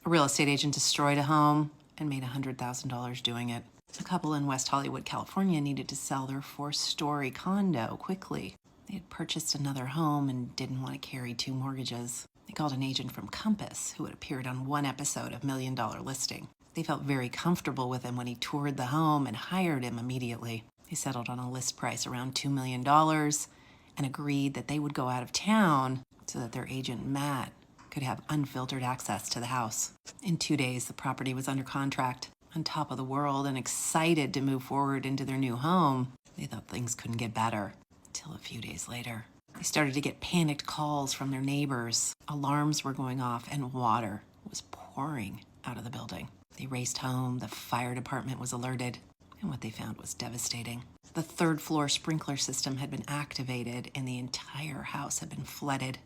A real estate agent destroyed a home and made $100,000 doing it. A couple in West Hollywood, California needed to sell their 4-story condo quickly. They had purchased another home and didn't want to carry 2 mortgages. They called an agent from Compass who had appeared on one episode of Million Dollar Listing. They felt very comfortable with him when he toured the home and hired him immediately. They settled on a list price around $2 million and agreed that they would go out of town so that their agent, Matt, could have unfiltered access to the house. In 2 days, the property was under contract, on top of the world, and excited to move forward into their new home. They thought things couldn't get better until a few days later. They started to get panicked calls from their neighbors. Alarms were going off and water was pouring out of the building. They raced home, the fire department was alerted, and what they found was devastating. The 3rd-floor sprinkler system had been activated and the entire house had been flooded.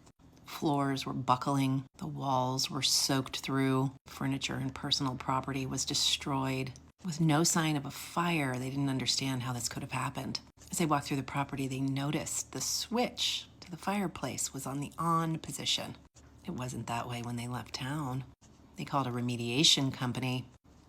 Floors were buckling, the walls were soaked through, furniture and personal property was destroyed. With no sign of a fire, they didn't understand how this could have happened. As they walked through the property, they noticed the switch to the fireplace was on the on position. It wasn't that way when they left town. They called a remediation company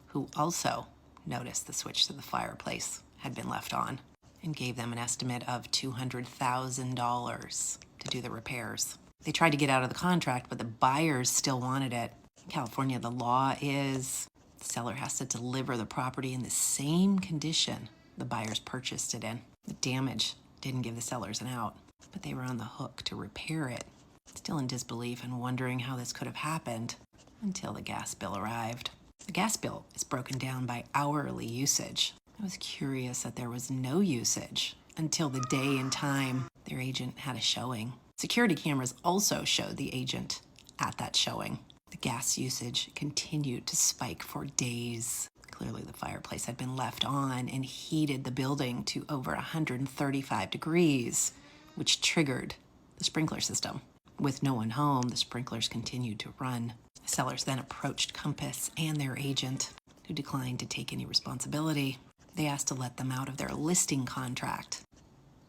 who also noticed the switch to the fireplace had been left on and gave them an estimate of $200,000 to do the repairs. They tried to get out of the contract, but the buyers still wanted it. In California, the law is the seller has to deliver the property in the same condition the buyers purchased it in. The damage didn't give the sellers an out, but they were on the hook to repair it. Still in disbelief and wondering how this could have happened until the gas bill arrived. The gas bill is broken down by hourly usage. I was curious that there was no usage until the day and time their agent had a showing. Security cameras also showed the agent at that showing. The gas usage continued to spike for days. Clearly, the fireplace had been left on and heated the building to over 135 degrees, which triggered the sprinkler system. With no one home, the sprinklers continued to run. The sellers then approached Compass and their agent, who declined to take any responsibility. They asked to let them out of their listing contract.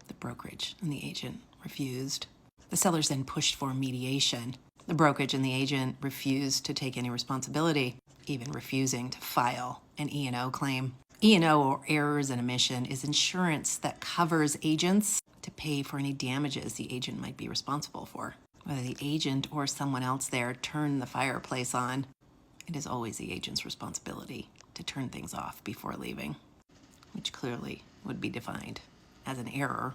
The brokerage and the agent refused. The sellers then pushed for mediation. The brokerage and the agent refused to take any responsibility, even refusing to file an E&O claim. E&O, or errors and omission, is insurance that covers agents to pay for any damages the agent might be responsible for. Whether the agent or someone else there turned the fireplace on, it is always the agent's responsibility to turn things off before leaving, which clearly would be defined as an error.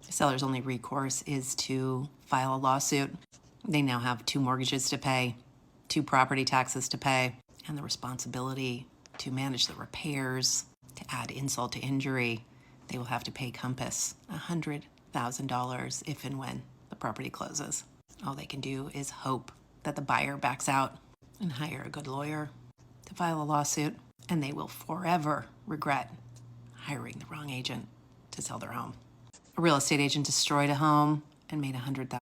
The seller's only recourse is to file a lawsuit. They now have 2 mortgages to pay, 2 property taxes to pay, and the responsibility to manage the repairs. To add insult to injury, they will have to pay Compass $100,000 if and when the property closes. All they can do is hope that the buyer backs out and hire a good lawyer to file a lawsuit, and they will forever regret hiring the wrong agent to sell their home. A real estate agent destroyed a home and made $100,000.